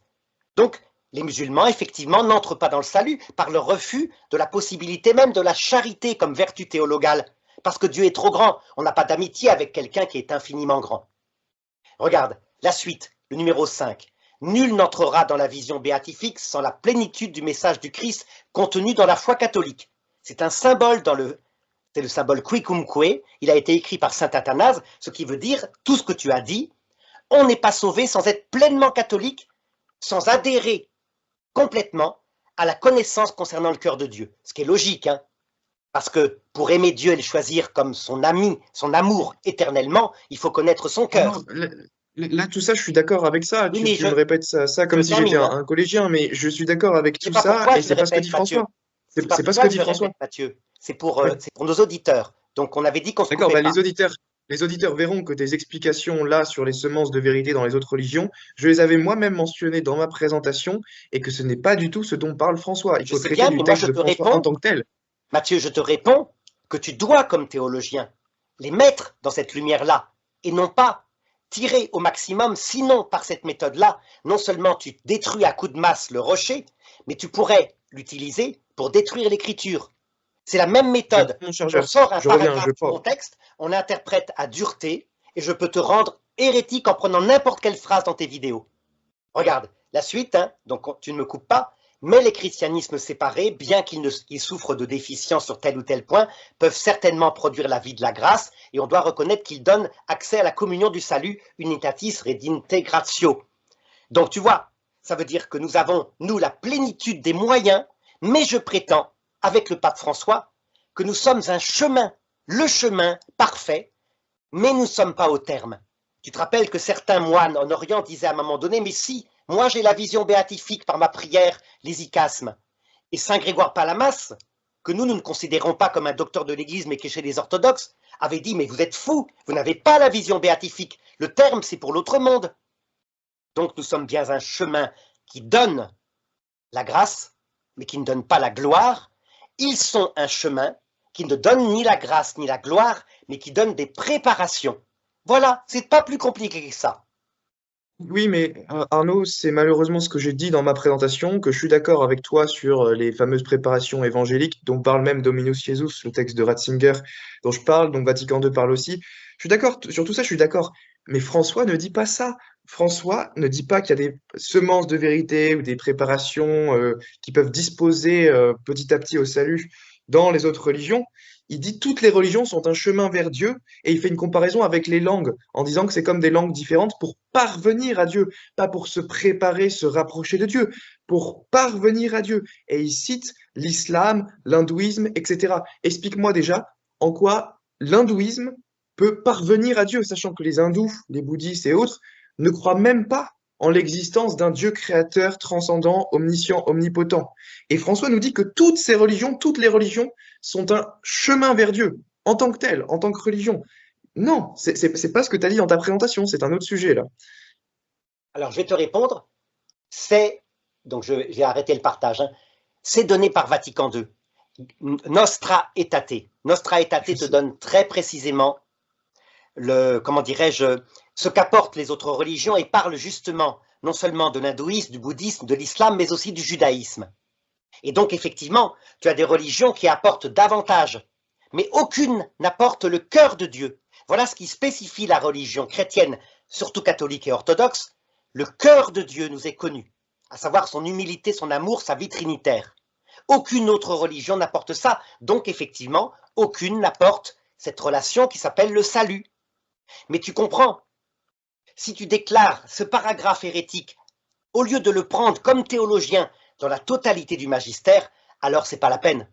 Donc, les musulmans, effectivement, n'entrent pas dans le salut par le refus de la possibilité même de la charité comme vertu théologale. Parce que Dieu est trop grand, on n'a pas d'amitié avec quelqu'un qui est infiniment grand. Regarde, la suite, le numéro 5. Nul n'entrera dans la vision béatifique sans la plénitude du message du Christ contenu dans la foi catholique. C'est un symbole c'est le symbole quicumque, il a été écrit par saint Athanase, ce qui veut dire tout ce que tu as dit. On n'est pas sauvé sans être pleinement catholique, sans adhérer complètement à la connaissance concernant le cœur de Dieu. Ce qui est logique, hein. Parce que pour aimer Dieu et le choisir comme son ami, son amour éternellement, il faut connaître son cœur. Là, tout ça, je suis d'accord avec ça. Tu me répètes ça comme si j'étais un collégien, mais je suis d'accord avec tout ça et c'est pas ce que dit François. C'est pas ce que dit François. Mathieu, c'est pour nos auditeurs. Donc on avait dit qu'on se D'accord, les auditeurs verront que tes explications là sur les semences de vérité dans les autres religions, je les avais moi-même mentionnées dans ma présentation et que ce n'est pas du tout ce dont parle François. Il faut traiter du texte de François en tant que tel. Mathieu, je te réponds que tu dois, comme théologien, les mettre dans cette lumière-là et non pas tirer au maximum, sinon par cette méthode-là, non seulement tu détruis à coups de masse le rocher, mais tu pourrais l'utiliser pour détruire l'écriture. C'est la même méthode. On sort un paragraphe du contexte, on l'interprète à dureté et je peux te rendre hérétique en prenant n'importe quelle phrase dans tes vidéos. Regarde, la suite, hein, donc tu ne me coupes pas, Mais les christianismes séparés, bien qu'ils souffrent de déficiences sur tel ou tel point, peuvent certainement produire la vie de la grâce, et on doit reconnaître qu'ils donnent accès à la communion du salut, unitatis redintegratio. Donc tu vois, ça veut dire que nous avons, nous, la plénitude des moyens, mais je prétends, avec le pape François, que nous sommes un chemin, le chemin parfait, mais nous ne sommes pas au terme. Tu te rappelles que certains moines en Orient disaient à un moment donné, mais si, moi j'ai la vision béatifique par ma prière, les icasmes. Et Saint Grégoire Palamas, que nous ne considérons pas comme un docteur de l'Église, mais qui est chez les orthodoxes, avait dit, mais vous êtes fous, vous n'avez pas la vision béatifique. Le terme, c'est pour l'autre monde. Donc nous sommes bien un chemin qui donne la grâce, mais qui ne donne pas la gloire. Ils sont un chemin qui ne donne ni la grâce ni la gloire, mais qui donne des préparations. Voilà, c'est pas plus compliqué que ça. Oui, mais Arnaud, c'est malheureusement ce que j'ai dit dans ma présentation, que je suis d'accord avec toi sur les fameuses préparations évangéliques, dont parle même Dominus Jesus, le texte de Ratzinger, dont je parle, dont Vatican II parle aussi. Je suis d'accord, sur tout ça, je suis d'accord. Mais François ne dit pas ça. François ne dit pas qu'il y a des semences de vérité ou des préparations qui peuvent disposer petit à petit au salut dans les autres religions. Il dit toutes les religions sont un chemin vers Dieu et il fait une comparaison avec les langues en disant que c'est comme des langues différentes pour parvenir à Dieu, pas pour se préparer, se rapprocher de Dieu, pour parvenir à Dieu. Et il cite l'islam, l'hindouisme, etc. Explique-moi déjà en quoi l'hindouisme peut parvenir à Dieu, sachant que les hindous, les bouddhistes et autres ne croient même pas en l'existence d'un Dieu créateur, transcendant, omniscient, omnipotent. Et François nous dit que toutes ces religions, toutes les religions, sont un chemin vers Dieu, en tant que tel, en tant que religion. Non, c'est pas ce que tu as dit dans ta présentation, c'est un autre sujet là. Alors je vais te répondre, donc je vais arrêter le partage, hein. C'est donné par Vatican II. Nostra Aetate. Nostra Aetate te donne très précisément comment dirais-je, ce qu'apportent les autres religions et parle justement non seulement de l'hindouisme, du bouddhisme, de l'islam, mais aussi du judaïsme. Et donc effectivement, tu as des religions qui apportent davantage, mais aucune n'apporte le cœur de Dieu. Voilà ce qui spécifie la religion chrétienne, surtout catholique et orthodoxe. Le cœur de Dieu nous est connu, à savoir son humilité, son amour, sa vie trinitaire. Aucune autre religion n'apporte ça, donc effectivement, aucune n'apporte cette relation qui s'appelle le salut. Mais tu comprends, si tu déclares ce paragraphe hérétique, au lieu de le prendre comme théologien dans la totalité du magistère, alors c'est pas la peine.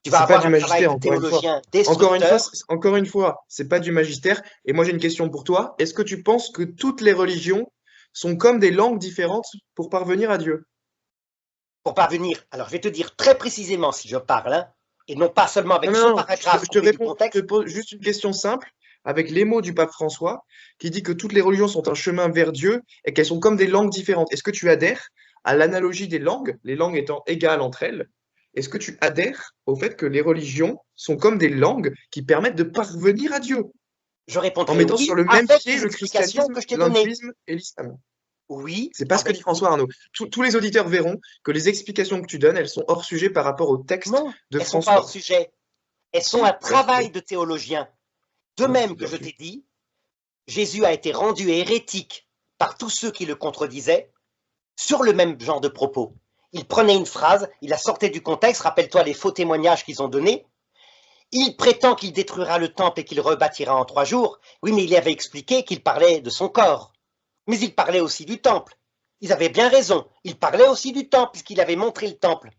Tu vas avoir un travail de théologien destructeur. Encore une fois, c'est pas du magistère. Et moi j'ai une question pour toi. Est-ce que tu penses que toutes les religions sont comme des langues différentes pour parvenir à Dieu? Pour parvenir, alors je vais te dire très précisément si je parle, hein, et non pas seulement avec ce paragraphe. Je te pose juste une question simple, avec les mots du pape François, qui dit que toutes les religions sont un chemin vers Dieu et qu'elles sont comme des langues différentes. Est-ce que tu adhères à l'analogie des langues, les langues étant égales entre elles? Est-ce que tu adhères au fait que les religions sont comme des langues qui permettent de parvenir à Dieu? Je répondrai en mettant oui, sur le même pied le christianisme, l'hindouisme et l'islam. Oui. C'est pas ce que dit François Arnaud. Tous les auditeurs verront que les explications que tu donnes, elles sont hors sujet par rapport au texte de François. Elles sont pas hors sujet. Elles sont un travail de théologien. De même que je t'ai dit, Jésus a été rendu hérétique par tous ceux qui le contredisaient sur le même genre de propos. Il prenait une phrase, il la sortait du contexte, rappelle-toi les faux témoignages qu'ils ont donnés. Il prétend qu'il détruira le temple et qu'il rebâtira en 3 jours. Oui, mais il avait expliqué qu'il parlait de son corps. Mais il parlait aussi du temple. Ils avaient bien raison. Il parlait aussi du temple, puisqu'il avait montré le temple.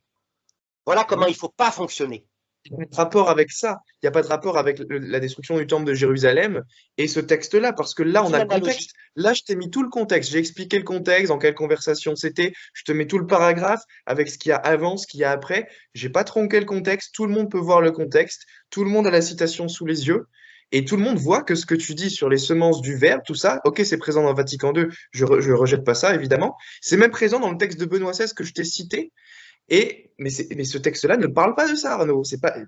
Voilà comment il ne faut pas fonctionner. Il n'y a pas de rapport avec ça. Il n'y a pas de rapport avec la destruction du temple de Jérusalem et ce texte-là, parce que là, on a le contexte. Là, je t'ai mis tout le contexte. J'ai expliqué le contexte, dans quelle conversation c'était. Je te mets tout le paragraphe avec ce qu'il y a avant, ce qu'il y a après. J'ai pas tronqué le contexte. Tout le monde peut voir le contexte. Tout le monde a la citation sous les yeux. Et tout le monde voit que ce que tu dis sur les semences du Verbe, tout ça, ok, c'est présent dans Vatican II, je rejette pas ça, évidemment. C'est même présent dans le texte de Benoît XVI que je t'ai cité. Mais ce texte-là ne parle pas de ça, Arnaud.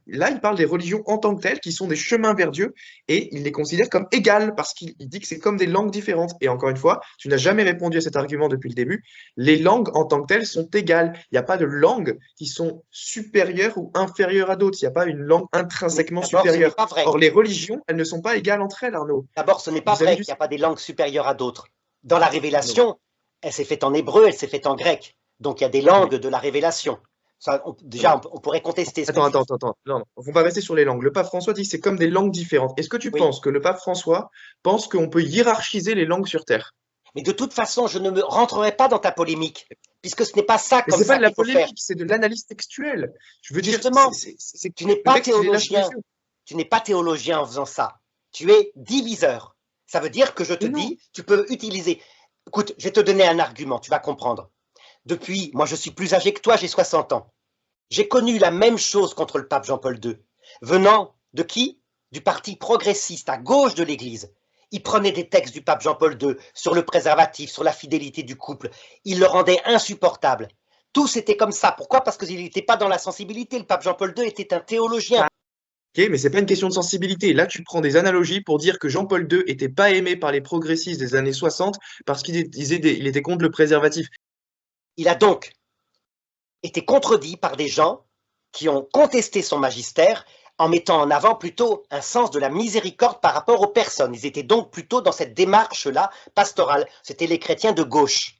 Là, il parle des religions en tant que telles, qui sont des chemins vers Dieu, et il les considère comme égales, parce qu'il dit que c'est comme des langues différentes. Et encore une fois, tu n'as jamais répondu à cet argument depuis le début. Les langues en tant que telles sont égales. Il n'y a pas de langues qui sont supérieures ou inférieures à d'autres. Il n'y a pas une langue intrinsèquement supérieure. Or, les religions, elles ne sont pas égales entre elles, Arnaud. D'abord, ce n'est pas vrai qu'il n'y a pas des langues supérieures à d'autres. Dans la Révélation, elle s'est faite en hébreu, elle s'est faite en grec. Donc il y a des langues de la révélation. Ça, déjà, on pourrait contester ce que Attends, dit. attends, attends. Non, non, on va rester sur les langues. Le pape François dit que c'est comme des langues différentes. Est-ce que tu Oui. penses que le pape François pense qu'on peut hiérarchiser les langues sur Terre? Mais de toute façon, je ne me rentrerai pas dans ta polémique, puisque ce n'est pas ça Mais comme c'est pas ça de la qu'il faut faire. polémique, c'est de l'analyse textuelle. Je veux dire, Justement, tu n'es le pas texte, il est là sous les théologien. yeux. Tu n'es pas théologien en faisant ça. Tu es diviseur. Ça veut dire que je te Mais non. dis, tu peux utiliser. Écoute, je vais te donner un argument, tu vas comprendre. Depuis, moi je suis plus âgé que toi, j'ai 60 ans. J'ai connu la même chose contre le pape Jean-Paul II. Venant de qui? Du parti progressiste à gauche de l'Église. Il prenait des textes du pape Jean-Paul II sur le préservatif, sur la fidélité du couple. Il le rendait insupportable. Tous étaient comme ça. Pourquoi? Parce qu'il n'était pas dans la sensibilité. Le pape Jean-Paul II était un théologien. Ok, mais c'est pas une question de sensibilité. Là, tu prends des analogies pour dire que Jean-Paul II était pas aimé par les progressistes des années 60 parce il était contre le préservatif. Il a donc été contredit par des gens qui ont contesté son magistère en mettant en avant plutôt un sens de la miséricorde par rapport aux personnes. Ils étaient donc plutôt dans cette démarche-là pastorale. C'était les chrétiens de gauche.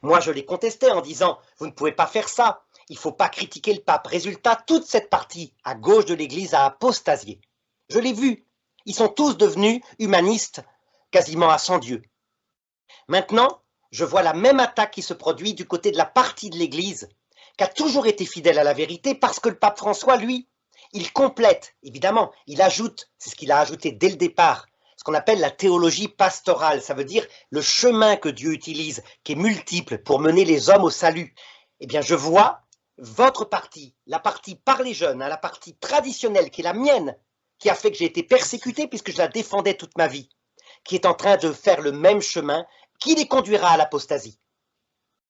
Moi, je les contestais en disant « Vous ne pouvez pas faire ça, il ne faut pas critiquer le pape ». Résultat, toute cette partie à gauche de l'Église a apostasié. Je l'ai vu. Ils sont tous devenus humanistes, quasiment à 100 dieux. Maintenant, je vois la même attaque qui se produit du côté de la partie de l'Église qui a toujours été fidèle à la vérité parce que le pape François, lui, il complète, évidemment, il ajoute, c'est ce qu'il a ajouté dès le départ, ce qu'on appelle la théologie pastorale, ça veut dire le chemin que Dieu utilise, qui est multiple pour mener les hommes au salut. Eh bien, je vois votre partie, la partie par les jeunes, la partie traditionnelle qui est la mienne, qui a fait que j'ai été persécuté puisque je la défendais toute ma vie, qui est en train de faire le même chemin, qui les conduira à l'apostasie.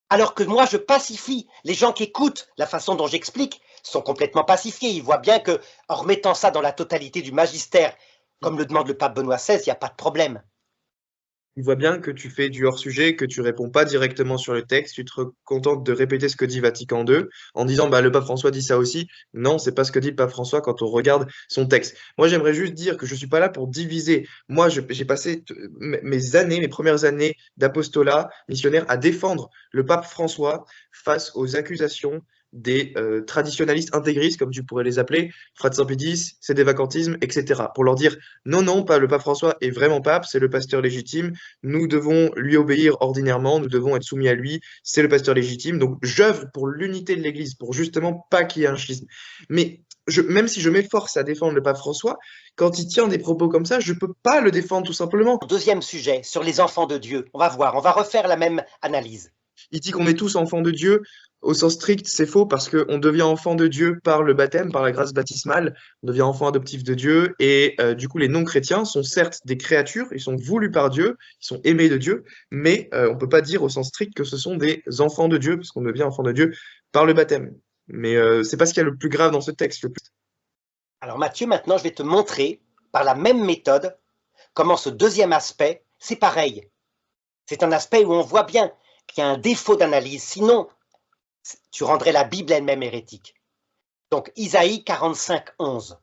Alors que moi, je pacifie. Les gens qui écoutent la façon dont j'explique sont complètement pacifiés. Ils voient bien que, en remettant ça dans la totalité du magistère, comme le demande le pape Benoît XVI, il n'y a pas de problème. Tu vois bien que tu fais du hors-sujet, que tu réponds pas directement sur le texte, tu te contentes de répéter ce que dit Vatican II en disant bah, le pape François dit ça aussi. Non, c'est pas ce que dit le pape François quand on regarde son texte. Moi, j'aimerais juste dire que je suis pas là pour diviser. Moi, j'ai passé mes premières années d'apostolat missionnaire à défendre le pape François face aux accusations des traditionalistes intégristes, comme tu pourrais les appeler, Frat Saint-Pédis, c'est des vacantismes, etc. Pour leur dire non, non, pas le pape François est vraiment pape, c'est le pasteur légitime, nous devons lui obéir ordinairement, nous devons être soumis à lui, c'est le pasteur légitime. Donc j'œuvre pour l'unité de l'Église, pour justement pas qu'il y ait un schisme. Mais même si je m'efforce à défendre le pape François, quand il tient des propos comme ça, je peux pas le défendre tout simplement. Deuxième sujet, sur les enfants de Dieu. On va voir, on va refaire la même analyse. Il dit qu'on est tous enfants de Dieu. Au sens strict, c'est faux parce qu'on devient enfant de Dieu par le baptême, par la grâce baptismale. On devient enfant adoptif de Dieu. Et du coup, les non-chrétiens sont certes des créatures, ils sont voulus par Dieu, ils sont aimés de Dieu, mais on ne peut pas dire au sens strict que ce sont des enfants de Dieu, parce qu'on devient enfant de Dieu par le baptême. Mais c'est pas ce qu'il y a le plus grave dans ce texte. Alors Mathieu, maintenant, je vais te montrer, par la même méthode, comment ce deuxième aspect, c'est pareil. C'est un aspect où on voit bien qu'il y a un défaut d'analyse. Sinon, tu rendrais la Bible elle-même hérétique. Donc, Isaïe 45, 11.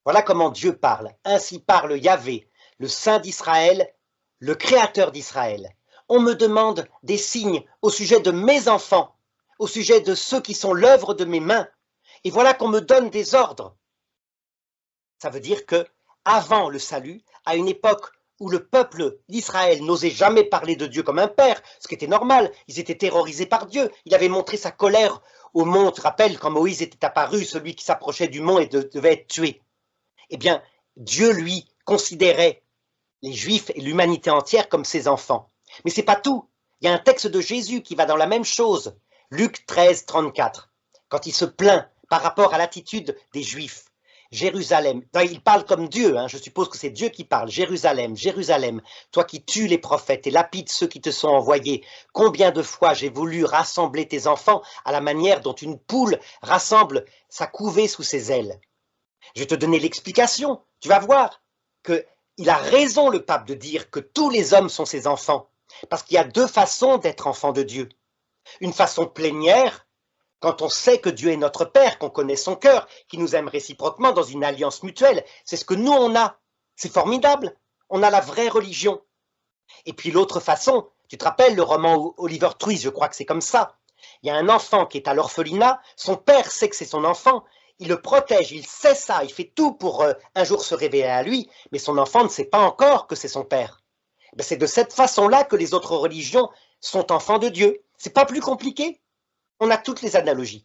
Voilà comment Dieu parle. Ainsi parle Yahvé, le Saint d'Israël, le Créateur d'Israël. On me demande des signes au sujet de mes enfants, au sujet de ceux qui sont l'œuvre de mes mains. Et voilà qu'on me donne des ordres. Ça veut dire que, avant le salut, à une époque où le peuple d'Israël n'osait jamais parler de Dieu comme un père, ce qui était normal, ils étaient terrorisés par Dieu, il avait montré sa colère au mont, tu te rappelles, quand Moïse était apparu, celui qui s'approchait du mont et devait être tué. Eh bien, Dieu, lui, considérait les Juifs et l'humanité entière comme ses enfants. Mais c'est pas tout. Il y a un texte de Jésus qui va dans la même chose, Luc 13, 34, quand il se plaint par rapport à l'attitude des Juifs. Jérusalem, il parle comme Dieu, je suppose que c'est Dieu qui parle. Jérusalem, Jérusalem, toi qui tues les prophètes et lapides ceux qui te sont envoyés, combien de fois j'ai voulu rassembler tes enfants à la manière dont une poule rassemble sa couvée sous ses ailes. Je vais te donner l'explication, tu vas voir qu'il a raison le pape de dire que tous les hommes sont ses enfants, parce qu'il y a deux façons d'être enfant de Dieu. Une façon plénière, quand on sait que Dieu est notre Père, qu'on connaît son cœur, qu'il nous aime réciproquement dans une alliance mutuelle, c'est ce que nous on a. C'est formidable. On a la vraie religion. Et puis l'autre façon, tu te rappelles le roman Oliver Twist, je crois que c'est comme ça. Il y a un enfant qui est à l'orphelinat, son père sait que c'est son enfant, il le protège, il sait ça, il fait tout pour un jour se révéler à lui, mais son enfant ne sait pas encore que c'est son père. Ben, c'est de cette façon-là que les autres religions sont enfants de Dieu. C'est pas plus compliqué. On a toutes les analogies.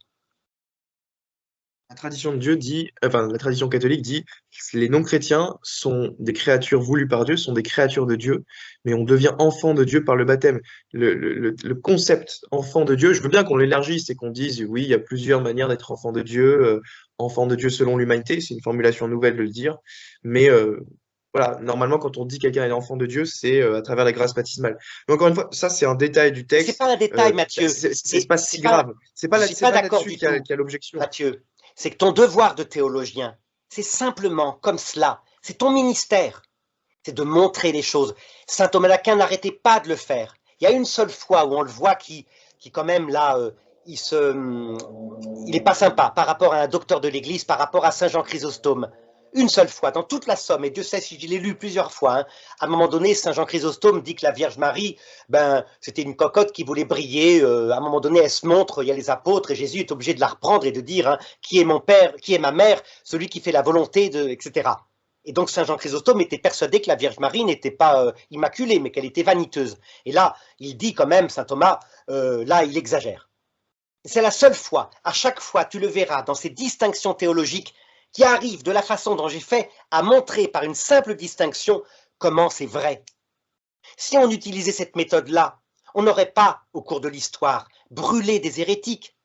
La tradition de Dieu dit, enfin, la tradition catholique dit que les non-chrétiens sont des créatures voulues par Dieu, sont des créatures de Dieu, mais on devient enfant de Dieu par le baptême. Le concept enfant de Dieu, je veux bien qu'on l'élargisse et qu'on dise, oui, il y a plusieurs manières d'être enfant de Dieu selon l'humanité, c'est une formulation nouvelle de le dire, mais voilà, normalement, quand on dit quelqu'un est enfant de Dieu, c'est à travers la grâce baptismale. Mais encore une fois, ça, c'est un détail du C'est texte. pas un détail, Mathieu. C'est pas si C'est pas, grave. je suis pas d'accord Là-dessus du qu'il y a, tout, qu'il y a l'objection. Mathieu. C'est que ton devoir de théologien, c'est simplement comme cela. C'est ton ministère. C'est de montrer les choses. Saint Thomas d'Aquin n'arrêtait pas de le faire. Il y a une seule fois où on le voit qui quand même là, il est pas sympa par rapport à un docteur de l'Église, par rapport à Saint Jean Chrysostome. Une seule fois, dans toute la Somme, et Dieu sait si je l'ai lu plusieurs fois, hein, à un moment donné, Saint Jean Chrysostome dit que la Vierge Marie, ben, c'était une cocotte qui voulait briller, à un moment donné, elle se montre, il y a les apôtres, et Jésus est obligé de la reprendre et de dire, hein, qui est mon père, qui est ma mère, celui qui fait la volonté de, etc. Et donc Saint Jean Chrysostome était persuadé que la Vierge Marie n'était pas immaculée, mais qu'elle était vaniteuse. Et là, il dit quand même, Saint Thomas, là, il exagère. C'est la seule fois, à chaque fois, tu le verras, dans ces distinctions théologiques, qui arrivent de la façon dont j'ai fait à montrer par une simple distinction comment c'est vrai. Si on utilisait cette méthode-là, on n'aurait pas, au cours de l'histoire, brûlé des hérétiques.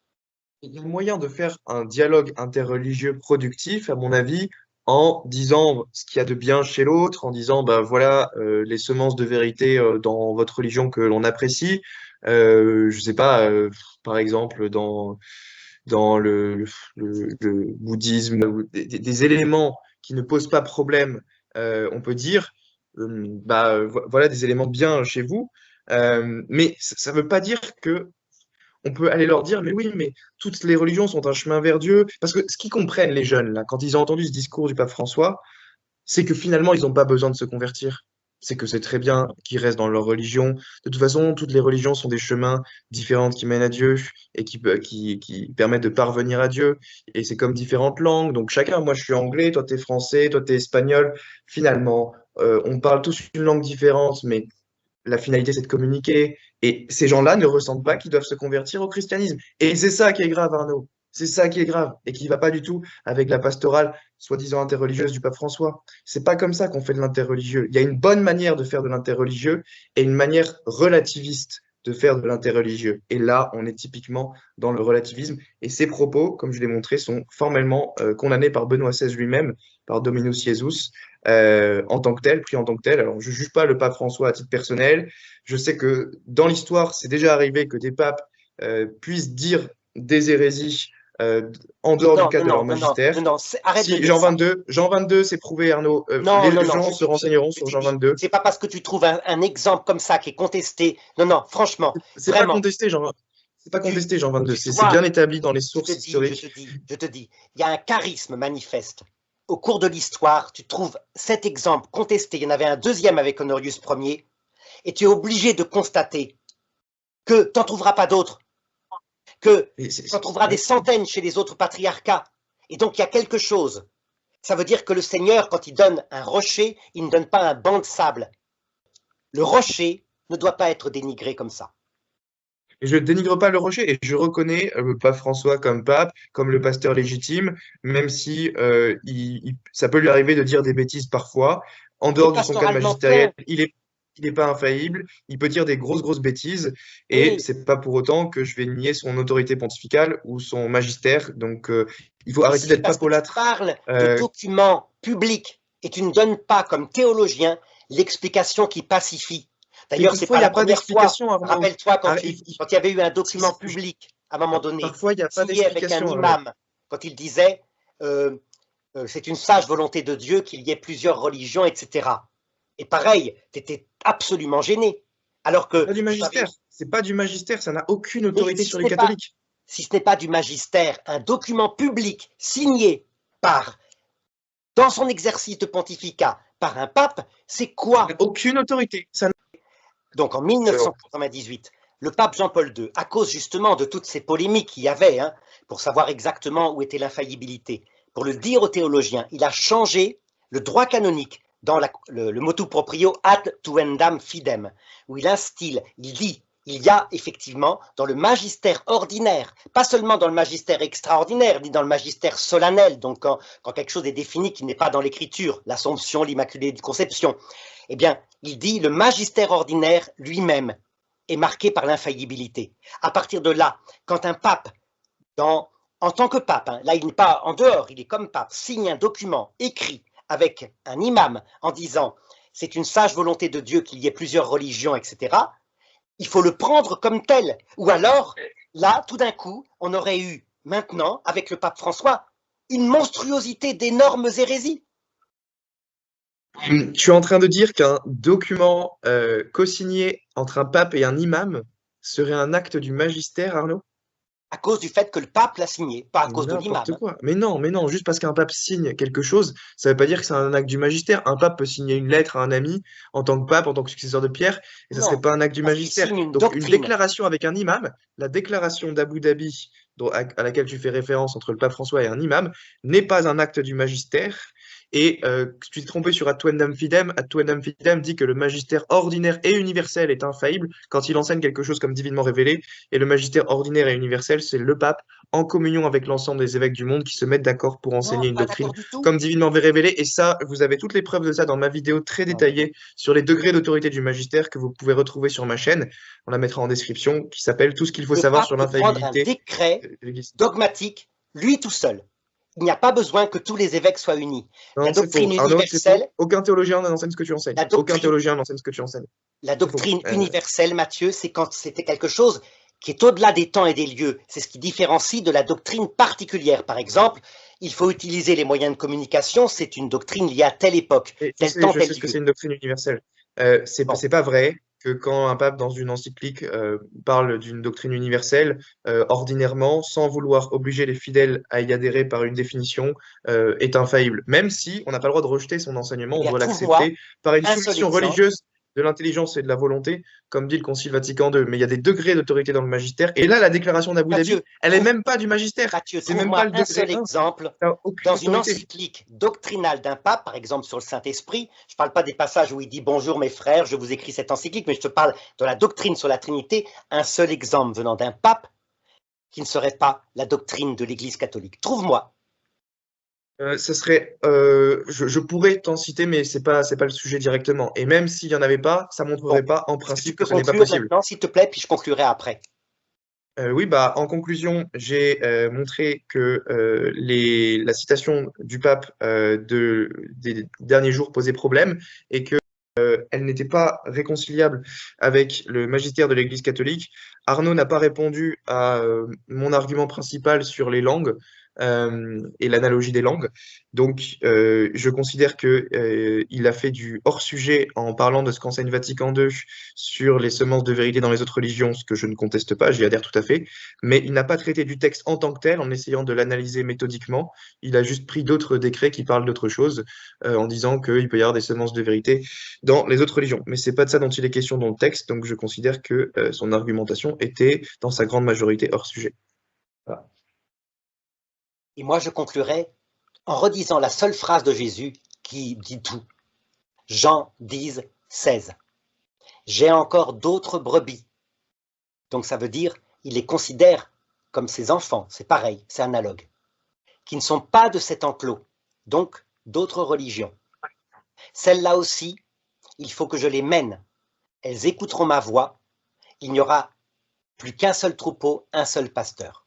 Il y a moyen de faire un dialogue interreligieux productif, à mon avis, en disant ce qu'il y a de bien chez l'autre, en disant, bah voilà, les semences de vérité dans votre religion que l'on apprécie. Je sais pas, par exemple, dans le bouddhisme, ou des éléments qui ne posent pas problème, on peut dire, voilà des éléments bien chez vous. Mais ça ne veut pas dire que on peut aller leur dire, mais oui, mais toutes les religions sont un chemin vers Dieu. Parce que ce qu'ils comprennent, les jeunes, là, quand ils ont entendu ce discours du pape François, c'est que finalement, ils n'ont pas besoin de se convertir. C'est que c'est très bien qu'ils restent dans leur religion. De toute façon, toutes les religions sont des chemins différents qui mènent à Dieu et qui permettent de parvenir à Dieu. Et c'est comme différentes langues. Donc chacun, moi je suis anglais, toi t'es français, toi t'es espagnol. Finalement, on parle tous une langue différente, mais la finalité, c'est de communiquer. Et ces gens-là ne ressentent pas qu'ils doivent se convertir au christianisme. Et c'est ça qui est grave, Arnaud. C'est ça qui est grave. Et qui ne va pas du tout avec la pastorale, soi-disant interreligieuse du pape François. C'est pas comme ça qu'on fait de l'interreligieux. Il y a une bonne manière de faire de l'interreligieux et une manière relativiste de faire de l'interreligieux. Et là, on est typiquement dans le relativisme. Et ces propos, comme je l'ai montré, sont formellement condamnés par Benoît XVI lui-même, par Dominus Jesus, en tant que tel, pris en tant que tel. Alors, je ne juge pas le pape François à titre personnel. Je sais que dans l'histoire, c'est déjà arrivé que des papes puissent dire des hérésies en dehors du cadre de leur magistère. Arrête de Si dire ça. Jean 22, c'est prouvé, Arnaud. Non, Les non, gens se renseigneront sur Jean 22. C'est pas parce que tu trouves un exemple comme ça qui est contesté. Non, non, franchement, C'est pas vraiment. contesté, Jean. C'est pas contesté, Jean 22. C'est vois, bien établi dans les sources historiques. Je te dis, il y a un charisme manifeste. Au cours de l'histoire, tu trouves cet exemple contesté. Il y en avait un deuxième avec Honorius Ier, et tu es obligé de constater que tu n'en trouveras pas d'autres, que tu en trouveras des centaines chez les autres patriarcats. Et donc, il y a quelque chose. Ça veut dire que le Seigneur, quand il donne un rocher, il ne donne pas un banc de sable. Le rocher ne doit pas être dénigré comme ça. Et je ne dénigre pas le rocher et je reconnais le pape François comme pape, comme le pasteur légitime, même si ça peut lui arriver de dire des bêtises parfois. En dehors de son cadre magistériel, il n'est pas infaillible, il peut dire des grosses bêtises et Oui. c'est pas pour autant que je vais nier son autorité pontificale ou son magistère. Donc il faut arrêter d'être papolâtre. Tu parles de documents publics et tu ne donnes pas comme théologien l'explication qui pacifie. D'ailleurs, c'est pas la première fois. Rappelle-toi quand il y avait eu un document public à un moment donné, parfois, il y a pas signé avec un imam, quand il disait c'est une sage volonté de Dieu qu'il y ait plusieurs religions, etc. Et pareil, tu étais absolument gêné. Alors que pas du magistère. C'est pas du magistère, ça n'a aucune autorité sur les catholiques. Si ce n'est pas du magistère, un document public signé par, dans son exercice de pontificat, par un pape, c'est quoi? Aucune autorité. Donc en 1998, le pape Jean-Paul II, à cause justement de toutes ces polémiques qu'il y avait, hein, pour savoir exactement où était l'infaillibilité, pour le dire aux théologiens, il a changé le droit canonique dans le motu proprio ad tuendam fidem, où il instille, il dit, il y a effectivement dans le magistère ordinaire, pas seulement dans le magistère extraordinaire, ni dans le magistère solennel, donc quand quelque chose est défini qui n'est pas dans l'écriture, l'Assomption, l'Immaculée Conception, eh bien, il dit le magistère ordinaire lui-même est marqué par l'infaillibilité. À partir de là, quand un pape, en tant que pape, hein, là il n'est pas en dehors, il est comme pape, signe un document écrit avec un imam en disant c'est une sage volonté de Dieu qu'il y ait plusieurs religions, etc., il faut le prendre comme tel. Ou alors, là, tout d'un coup, on aurait eu maintenant, avec le pape François, une monstruosité d'énormes hérésies. Tu es en train de dire qu'un document co-signé entre un pape et un imam serait un acte du magistère, Arnaud? À cause du fait que le pape l'a signé, pas à cause de N'importe l'imam. quoi. Mais non, juste parce qu'un pape signe quelque chose, ça ne veut pas dire que c'est un acte du magistère. Un pape peut signer une lettre à un ami en tant que pape, en tant que successeur de Pierre, et ça ne serait Non, pas un acte du parce qu'il magistère. signe une Donc une doctrine. déclaration avec un imam, la déclaration d'Abu Dhabi, à laquelle tu fais référence entre le pape François et un imam, n'est pas un acte du magistère. Et tu t'es trompé sur Ad Tuendam Fidem. Ad Tuendam Fidem dit que le magistère ordinaire et universel est infaillible quand il enseigne quelque chose comme divinement révélé. Et le magistère ordinaire et universel, c'est le pape en communion avec l'ensemble des évêques du monde qui se mettent d'accord pour Non, enseigner une pas doctrine d'accord du tout. comme divinement révélé. Et ça, vous avez toutes les preuves de ça dans ma vidéo très Non. détaillée sur les degrés d'autorité du magistère que vous pouvez retrouver sur ma chaîne. On la mettra en description, qui s'appelle Tout ce qu'il faut Le savoir pape sur peut prendre un l'infaillibilité décret de l'Église. dogmatique, lui tout seul. Il n'y a pas besoin que tous les évêques soient unis. La Non, c'est doctrine faux. Arnaud, c'est faux. universelle, Aucun théologien n'enseigne ce que tu enseignes. la Aucun doctrine, théologien n'enseigne ce que tu enseignes. la C'est faux. doctrine universelle, Matthieu, c'est quand c'était quelque chose qui est au-delà des temps et des lieux. C'est ce qui différencie de la doctrine particulière. Par exemple, il faut utiliser les moyens de communication, c'est une doctrine liée à telle époque, Et tel temps, je tel sais ce que lieu. c'est une doctrine universelle. Bon. C'est pas vrai que quand un pape, dans une encyclique, parle d'une doctrine universelle, ordinairement, sans vouloir obliger les fidèles à y adhérer par une définition, est infaillible. Même si on n'a pas le droit de rejeter son enseignement, Eh on bien, doit trouve-moi l'accepter par une un seul soumission exemple. religieuse de l'intelligence et de la volonté, comme dit le Concile Vatican II. Mais il y a des degrés d'autorité dans le magistère. Et là, la déclaration d'Abu Dhabi, Mathieu, elle est même pas du magistère. Mathieu, C'est même pas trouve-moi le un degré seul 1. exemple Ça n'a aucune dans une autorité. encyclique doctrinale d'un pape, par exemple sur le Saint-Esprit. Je ne parle pas des passages où il dit bonjour mes frères, je vous écris cette encyclique, mais je te parle de la doctrine sur la Trinité. Un seul exemple venant d'un pape qui ne serait pas la doctrine de l'Église catholique. Trouve-moi. Ce serait, je pourrais t'en citer, mais c'est pas le sujet directement. Et même s'il n'y en avait pas, ça montrerait Bon, pas en est-ce que tu principe peux que ce n'est pas conclure possible. maintenant, s'il te plaît, puis je conclurai après. Oui, bah, en conclusion, j'ai montré que la citation du pape des derniers jours posait problème et que elle n'était pas réconciliable avec le magistère de l'Église catholique. Arnaud n'a pas répondu à mon argument principal sur les langues et l'analogie des langues. Donc, je considère que il a fait du hors-sujet en parlant de ce qu'enseigne Vatican II sur les semences de vérité dans les autres religions, ce que je ne conteste pas, j'y adhère tout à fait. Mais il n'a pas traité du texte en tant que tel en essayant de l'analyser méthodiquement. Il a juste pris d'autres décrets qui parlent d'autre chose en disant qu'il peut y avoir des semences de vérité dans les autres religions. Mais c'est pas de ça dont il est question dans le texte, donc je considère que son argumentation était, dans sa grande majorité, hors sujet. Voilà. Et moi, je conclurai en redisant la seule phrase de Jésus qui dit tout. Jean 10, 16. J'ai encore d'autres brebis. Donc ça veut dire, il les considère comme ses enfants, c'est pareil, c'est analogue, qui ne sont pas de cet enclos, donc d'autres religions. Celles-là aussi, il faut que je les mène. Elles écouteront ma voix. Il n'y aura plus qu'un seul troupeau, un seul pasteur.